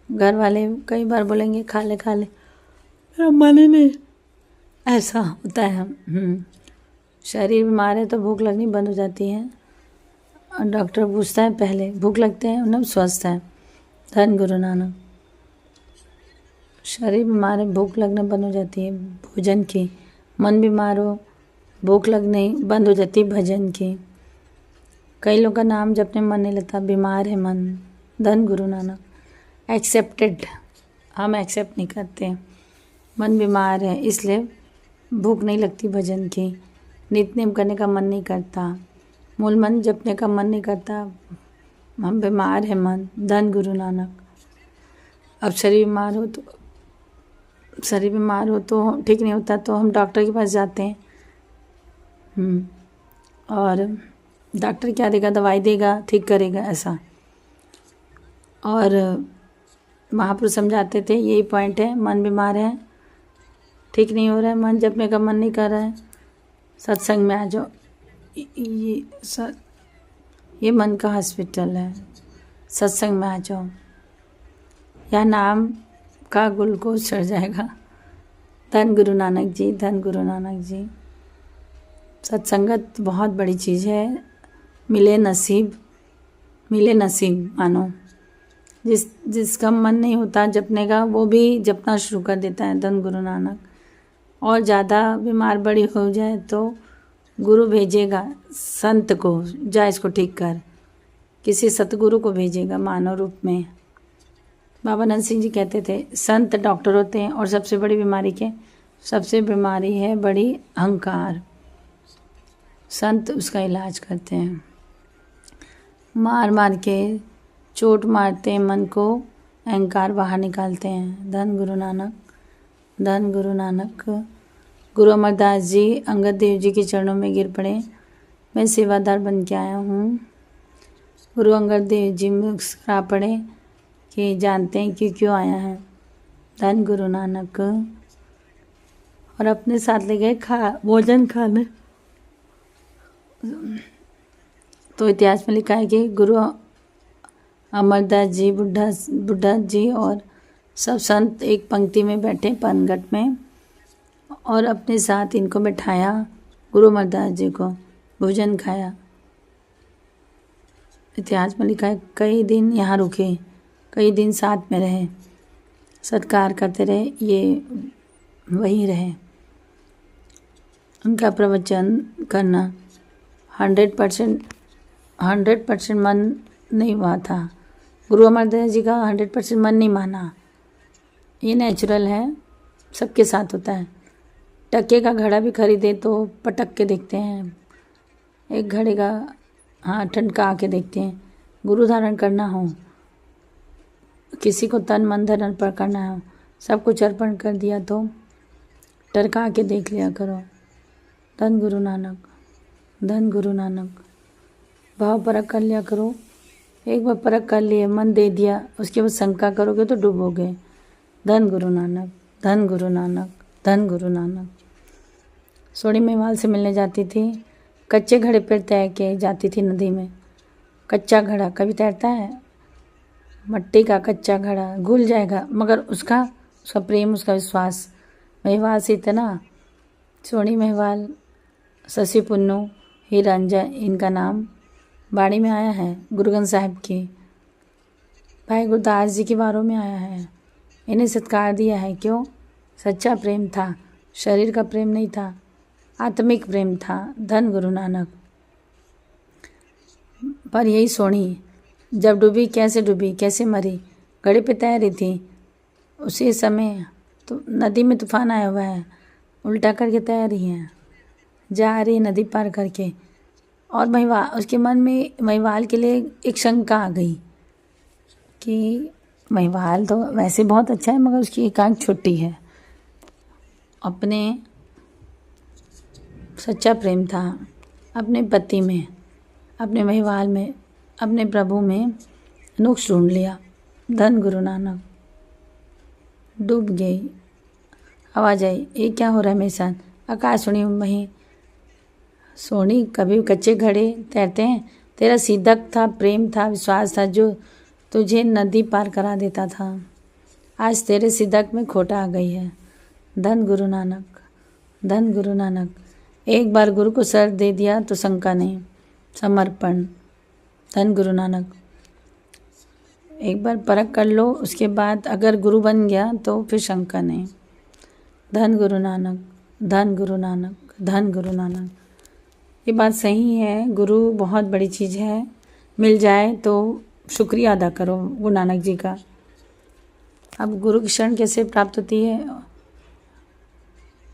घर वाले कई बार बोलेंगे खा ले, मेरा मन ही नहीं, ऐसा होता है। शरीर बीमार है तो भूख लगनी बंद हो जाती है और डॉक्टर पूछता है पहले भूख लगते हैं मतलब स्वस्थ है। धन गुरु नानक। शरीर बीमार है, भूख लगना बंद हो जाती है भोजन की। मन बीमार हो, भूख लगने बंद हो जाती है भजन की। कई लोगों का नाम जपने मन नहीं लगता, बीमार है मन। धन गुरु नानक। एक्सेप्टेड, हम एक्सेप्ट नहीं करते। मन बीमार है इसलिए भूख नहीं लगती भजन की, नित्य करने का मन नहीं करता, मूल मन जपने का मन नहीं करता, हम बीमार है मन। धन गुरु नानक। अब शरीर बीमार हो तो ठीक नहीं होता तो हम डॉक्टर के पास जाते हैं, और डॉक्टर क्या देगा, दवाई देगा, ठीक करेगा ऐसा। और महापुरुष समझाते थे यही पॉइंट है, मन बीमार है, ठीक नहीं हो रहा है, मन जपने का मन नहीं कर रहा है, सत्संग में आ जाओ। ये मन का हॉस्पिटल है, सत्संग में आ जाओ। या नाम का ग्लूकोज चढ़ जाएगा। धन गुरु नानक जी, धन गुरु नानक जी। सत्संगत बहुत बड़ी चीज़ है। मिले नसीब मानो। जिसका मन नहीं होता जपने का वो भी जपना शुरू कर देता है। धन गुरु नानक। और ज़्यादा बीमार बड़ी हो जाए तो गुरु भेजेगा संत को, जा इसको ठीक कर, किसी सतगुरु को भेजेगा मानव रूप में। बाबा नंद सिंह जी कहते थे संत डॉक्टर होते हैं और सबसे बड़ी बीमारी है बड़ी अहंकार। संत उसका इलाज करते हैं। मार मार के चोट मारते हैं मन को, अहंकार बाहर निकालते हैं। धन गुरु नानक, धन गुरु नानक। गुरु अमरदास जी अंगद देव जी के चरणों में गिर पड़े। मैं सेवादार बन के आया हूँ। गुरु अंगद देव जी मुस्कुरा पड़े कि जानते हैं कि क्यों आया है। धन गुरु नानक। और अपने साथ ले गए भोजन खाने। तो इतिहास में लिखा है कि गुरु अमरदास जी, बुढ़ा जी और सब संत एक पंक्ति में बैठे पनघट में और अपने साथ इनको बैठाया। गुरु अमरदास जी को भोजन खाया। इतिहास में लिखा है कई दिन यहाँ रुके, कई दिन साथ में रहे, सत्कार करते रहे, ये वहीं रहे। उनका प्रवचन करना 100% मन नहीं हुआ था। गुरु अमरदास जी का 100% मन नहीं माना। ये नेचुरल है, सबके साथ होता है। टक्के का घड़ा भी खरीदे तो पटक के देखते हैं, एक घड़े का ठनका के देखते हैं। गुरु धारण करना हो, किसी को तन मन धन अर्पण करना हो, सब कुछ अर्पण कर दिया तो टरका के देख लिया करो। धन गुरु नानक, धन गुरु नानक। भाव परख कर लिया करो। एक बार परख कर लिए, मन दे दिया, उसके बाद शंका करोगे तो डूबोगे। धन गुरु नानक, धन गुरु नानक, धन गुरु नानक। सोनी मेवाल से मिलने जाती थी। कच्चे घड़े पर तैर के जाती थी नदी में। कच्चा घड़ा कभी तैरता है? मट्टी का कच्चा घड़ा घुल जाएगा, मगर उसका प्रेम, उसका विश्वास। मेहवाल से इतना, सोनी मेहवाल, शशि पुन्नू, हीरंजन, इनका नाम बाड़ी में आया है। गुरु ग्रंथ साहिब की, भाई गुरदास जी के बारों में आया है। इन्हें सत्कार दिया है। क्यों? सच्चा प्रेम था, शरीर का प्रेम नहीं था, आत्मिक प्रेम था। धन गुरु नानक। पर यही सोनी जब डूबी, कैसे मरी? घड़े पे तैर रही थी। उसी समय तो नदी में तूफान आया हुआ है, उल्टा करके तैर रही है, जा रही नदी पार करके। और उसके मन में महिवाल के लिए एक शंका आ गई कि महिवाल तो वैसे बहुत अच्छा है, मगर उसकी एक आंख छोटी है। अपने सच्चा प्रेम था अपने पति में, अपने महिवाल में, अपने प्रभु में नुक्स ढूंढ लिया। धन गुरु नानक। डूब गई। आवाज आई, ये क्या हो रहा है मेरे साथ? आकाश सुनी वहीं। सोनी, कभी कच्चे घड़े तैरते हैं? तेरा सीधक था, प्रेम था, विश्वास था, जो तुझे नदी पार करा देता था। आज तेरे सीधक में खोटा आ गई है। धन गुरु नानक, धन गुरु नानक। एक बार गुरु को सर दे दिया तो शंका नहीं, समर्पण। धन गुरु नानक। एक बार परख कर लो, उसके बाद अगर गुरु बन गया तो फिर शंका नहीं। धन गुरु नानक, धन गुरु नानक, धन गुरु नानक। ये बात सही है, गुरु बहुत बड़ी चीज़ है। मिल जाए तो शुक्रिया अदा करो गुरु नानक जी का। अब गुरु की शरण कैसे प्राप्त होती है?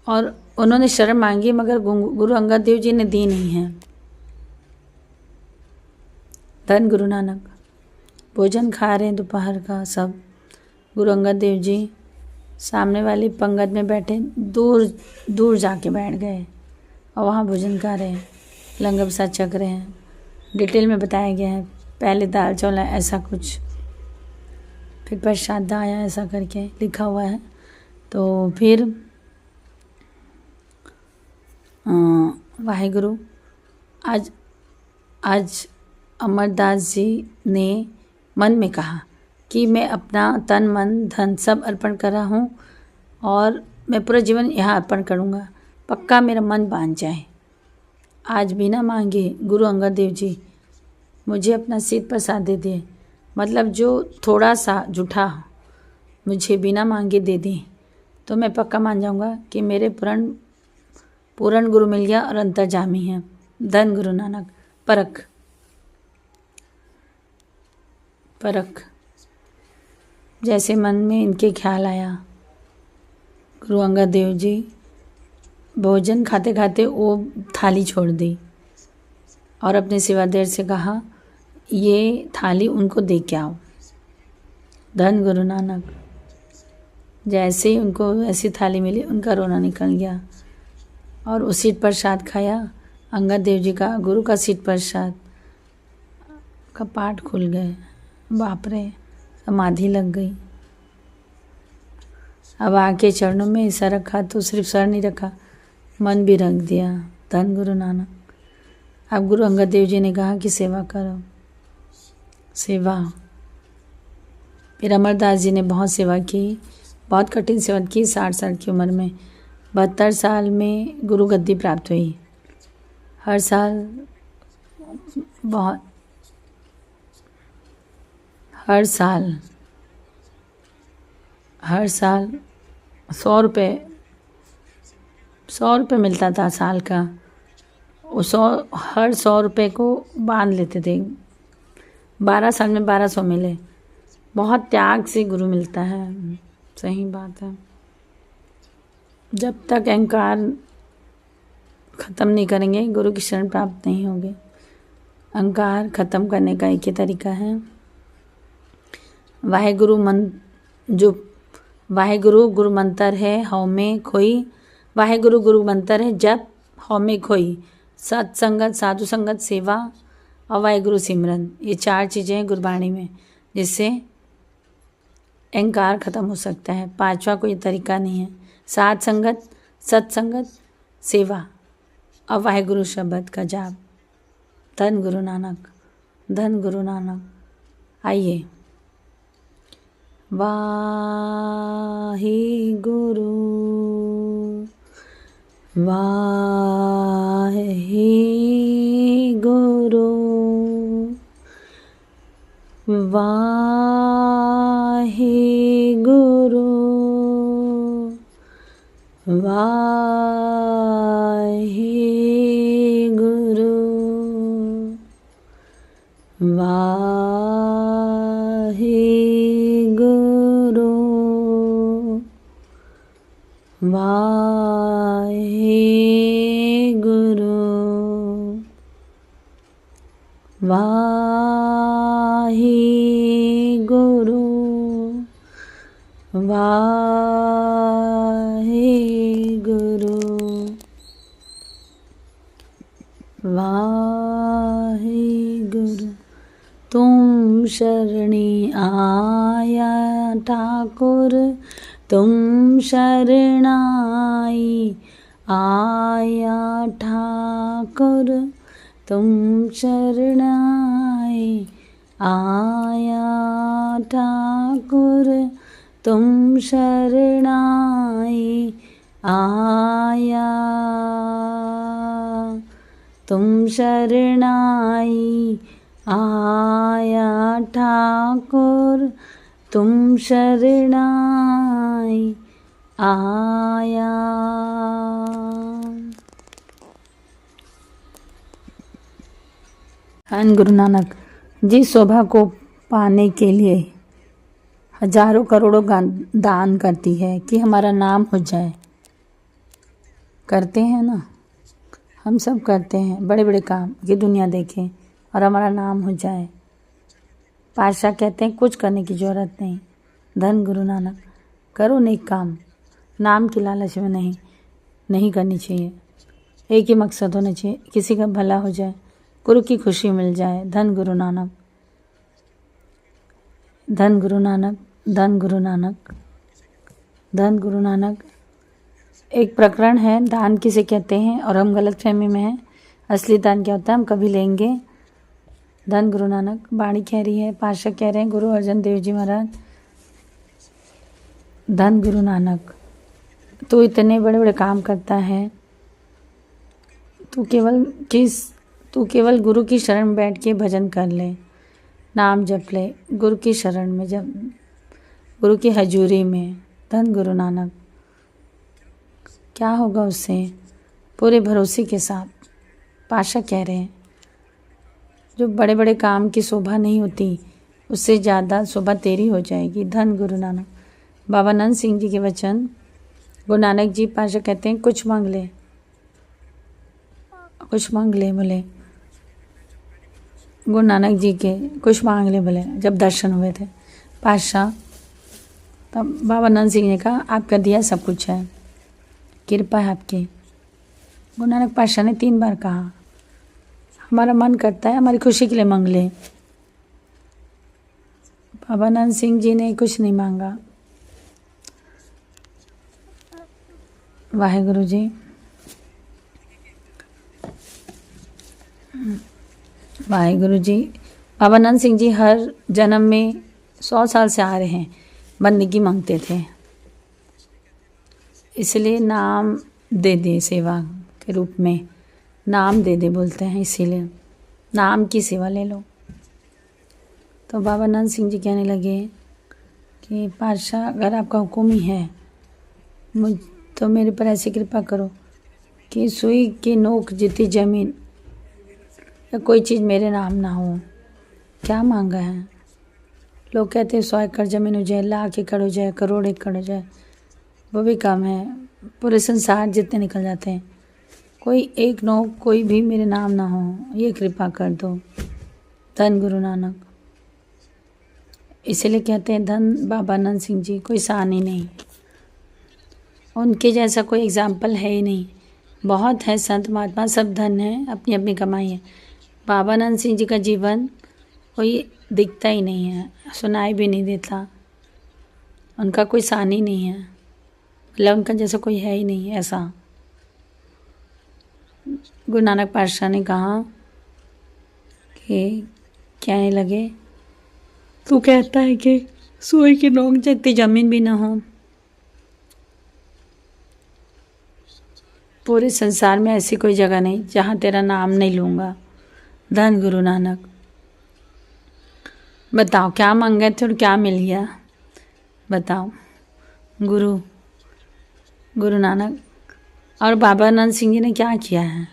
और उन्होंने शरण मांगी, मगर गुरु अंगद देव जी ने दी नहीं है। धन गुरु नानक। भोजन खा रहे हैं दोपहर का सब। गुरु अंगद देव जी सामने वाली पंगत में बैठे, दूर दूर जाके बैठ गए और वहाँ भोजन खा रहे हैं, लंगर प्रसाद छक रहे हैं। डिटेल में बताया गया है, पहले दाल चावल ऐसा कुछ, फिर प्रसाद आया ऐसा करके लिखा हुआ है। तो फिर वाहिगुरु। आज अमरदास जी ने मन में कहा कि मैं अपना तन मन धन सब अर्पण कर रहा हूँ और मैं पूरा जीवन यहाँ अर्पण करूँगा। पक्का मेरा मन बांध जाए। आज बिना मांगे गुरु अंगद देव जी मुझे अपना शीत प्रसाद दे दिए, मतलब जो थोड़ा सा जूठा मुझे बिना मांगे दे दें तो मैं पक्का मान जाऊँगा कि मेरे पूर्ण गुरु मिल गया और अंतर्जामी है। धन गुरु नानक। परख जैसे मन में इनके ख्याल आया, गुरु अंगद देव जी भोजन खाते खाते वो थाली छोड़ दी और अपने सेवादार से कहा ये थाली उनको दे के आओ। धन गुरु नानक। जैसे ही उनको ऐसी थाली मिली उनका रोना निकल गया और उस शीत प्रसाद खाया अंगद देव जी का, गुरु का शीत प्रसाद। कपाट खुल गए, बाप रे, समाधि लग गई। अब आके चरणों में ऐसा रखा तो सिर्फ सर नहीं रखा, मन भी रख दिया। धन गुरु नानक। अब गुरु अंगद देव जी ने कहा कि सेवा करो। सेवा। फिर अमरदास जी ने बहुत सेवा की, बहुत कठिन सेवा की। 60 साल की उम्र में 72 साल में गुरु गद्दी प्राप्त हुई। हर साल 100 रुपये मिलता था साल का। हर 100 रुपये को बांध लेते थे। 12 साल में 1200 मिले। बहुत त्याग से गुरु मिलता है। सही बात है। जब तक अहंकार ख़त्म नहीं करेंगे गुरु की शरण प्राप्त नहीं होंगे। अहंकार ख़त्म करने का एक ही तरीका है, वाहेगुरु गुरु मंत्र है हौ में खोई। वाहेगुरु गुरु मंत्र है जप हौ में खोई। सत्संगत, साधु संगत, सेवा और वाहेगुरु सिमरन, ये 4 चीज़ें हैं गुरबाणी में जिससे अहंकार ख़त्म हो सकता है। 5वां कोई तरीका नहीं है। साध संगत, सत्संगत, सेवा और वाहेगुरु शब्द का जाप। धन गुरु नानक। धन गुरु नानक। आइए। वाहे गुरु वाहे गुरु वाहे गुरु वाहे गुरु वाहे गुरु वाहे गुरु वाहे गुरु वाहे गुरु वाहे गुरु। तुम शरणी आया ठाकुर, तुम शरणाई आया ठाकुर, तुम शरणाई आया ठाकुर, तुम शरणाई आया, तुम शरणाई आया ठाकुर, तुम शरणाई आया। धन गुरु नानक। जिस शोभा को पाने के लिए हजारों करोड़ों दान करती है कि हमारा नाम हो जाए, करते हैं ना, हम सब करते हैं बड़े बड़े काम कि दुनिया देखे और हमारा नाम हो जाए। पातशाह कहते हैं कुछ करने की ज़रूरत नहीं। धन गुरु नानक। करो नेक काम, नाम की लालच में नहीं करनी चाहिए। एक ही मकसद होना चाहिए, किसी का भला हो जाए, गुरु की खुशी मिल जाए। धन गुरु नानक। धन गुरु नानक। धन गुरु नानक। धन गुरु नानक। एक प्रकरण है, दान किसे कहते हैं और हम गलतफहमी में हैं। असली दान क्या होता है, हम कभी लेंगे धन गुरु नानक। बाणी कह रही है, पाशा कह रहे हैं गुरु अर्जन देव जी महाराज, धन गुरु नानक, तू इतने बड़े बड़े काम करता है, तू केवल गुरु की शरण में बैठ के भजन कर ले, नाम जप ले, गुरु की शरण में, जब गुरु की हजूरी में। धन गुरु नानक, क्या होगा उससे? पूरे भरोसे के साथ। पाशा कह रहे हैं जो बड़े बड़े काम की शोभा नहीं होती, उससे ज़्यादा शोभा तेरी हो जाएगी। धन गुरु नानक। बाबा नंद सिंह जी के वचन। गुरु नानक जी, पाशा कहते हैं कुछ मांग ले, कुछ मांग ले। बोले गुरु नानक जी के कुछ मांग ले, बोले जब दर्शन हुए थे पातशाह, तब बाबा नंद सिंह ने कहा आपका दिया सब कुछ है, कृपा है आपकी। गुरु नानक पातशाह ने 3 बार कहा हमारा मन करता है हमारी खुशी के लिए मांग ले। बाबा नंद सिंह जी ने कुछ नहीं मांगा। वाहेगुरु जी। वाहेगुरु जी। बाबा नंद सिंह जी हर जन्म में 100 साल से आ रहे हैं, बंदगी मांगते थे, इसलिए नाम दे दे सेवा के रूप में, नाम दे दे बोलते हैं, इसीलिए नाम की सेवा ले लो। तो बाबा नंद सिंह जी कहने लगे कि पातशाह अगर आपका हुक्म ही है मुझ तो मेरे पर ऐसी कृपा करो कि सुई की नोक जितनी ज़मीन या कोई चीज़ मेरे नाम ना हो। क्या मांगा है? लोग कहते हैं 100 एकड़ ज़मीन हो जाए, लाख एकड़ हो जाए, करोड़ एकड़ हो जाए, वो भी कम है, पूरे संसार जितने निकल जाते हैं, कोई एक नोक कोई भी मेरे नाम ना हो, ये कृपा कर दो। धन गुरु नानक। इसलिए कहते हैं धन बाबा नंद सिंह जी, कोई सान ही नहीं, उनके जैसा कोई एग्जाम्पल है ही नहीं। बहुत है संत महात्मा, सब धन है, अपनी अपनी कमाई है। बाबा नंद सिंह जी का जीवन कोई दिखता ही नहीं है, सुनाई भी नहीं देता, उनका कोई सान ही नहीं है, मतलब उनका जैसा कोई है ही नहीं ऐसा। गुरु नानक पातशाह ने कहा कि कहने लगे तू कहता है कि सुई की नोक जितनी ज़मीन भी ना हो, पूरे संसार में ऐसी कोई जगह नहीं जहाँ तेरा नाम नहीं लूँगा। धन गुरु नानक। बताओ क्या मांगे थे और क्या मिल गया? बताओ। गुरु नानक और बाबा नंद सिंह जी ने क्या किया है?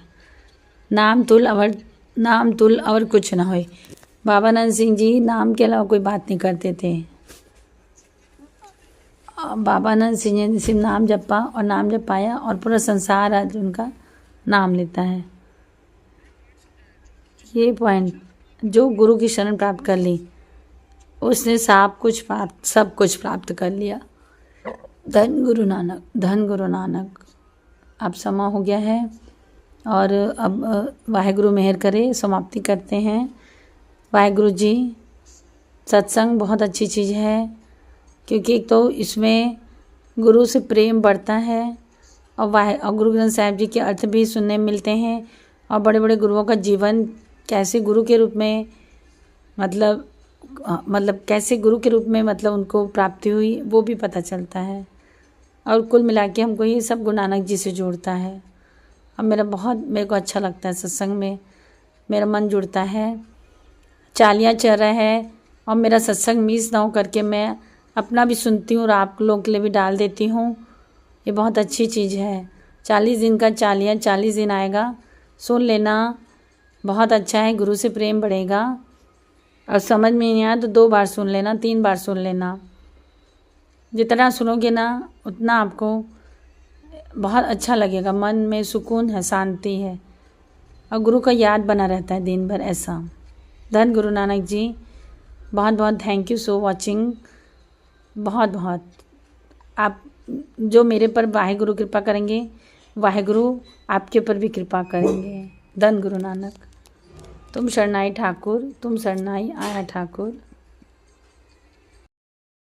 नाम तुल और कुछ ना होए। बाबा नंद सिंह जी नाम के अलावा कोई बात नहीं करते थे। बाबा नंद सिंह जी ने सिर्फ नाम जपा और नाम जपाया और पूरा संसार आज उनका नाम लेता है। ये पॉइंट, जो गुरु की शरण प्राप्त कर ली उसने सब कुछ प्राप्त कर लिया। धन गुरु नानक, धन गुरु नानक। अब समय हो गया है और अब वाहेगुरु मेहर करे, समाप्ति करते हैं। वाहेगुरु जी, सत्संग बहुत अच्छी चीज़ है, क्योंकि एक तो इसमें गुरु से प्रेम बढ़ता है और गुरु ग्रंथ साहिब जी के अर्थ भी सुनने मिलते हैं और बड़े बड़े गुरुओं का जीवन कैसे गुरु के रूप में मतलब कैसे गुरु के रूप में मतलब उनको प्राप्ति हुई वो भी पता चलता है। और कुल मिला के हमको ये सब गुरु नानक जी से जोड़ता है। अब मेरे को अच्छा लगता है सत्संग में, मेरा मन जुड़ता है। चालियाँ चल रहा है और मेरा सत्संग मिस ना हो करके मैं अपना भी सुनती हूँ और आप लोगों के लिए भी डाल देती हूँ। ये बहुत अच्छी चीज़ है। 40 दिन का चालियाँ 40 दिन आएगा, सुन लेना, बहुत अच्छा है। गुरु से प्रेम बढ़ेगा और समझ में नहीं आया तो 2 बार सुन लेना, 3 बार सुन लेना। जितना सुनोगे ना उतना आपको बहुत अच्छा लगेगा, मन में सुकून है, शांति है और गुरु का याद बना रहता है दिन भर ऐसा। धन गुरु नानक जी, बहुत बहुत थैंक यू सो वॉचिंग। बहुत आप जो मेरे पर वाहेगुरु कृपा करेंगे, वाहेगुरु आपके ऊपर भी कृपा करेंगे। धन गुरु नानक। तुम शरणाई ठाकुर, तुम शरणाई आया ठाकुर।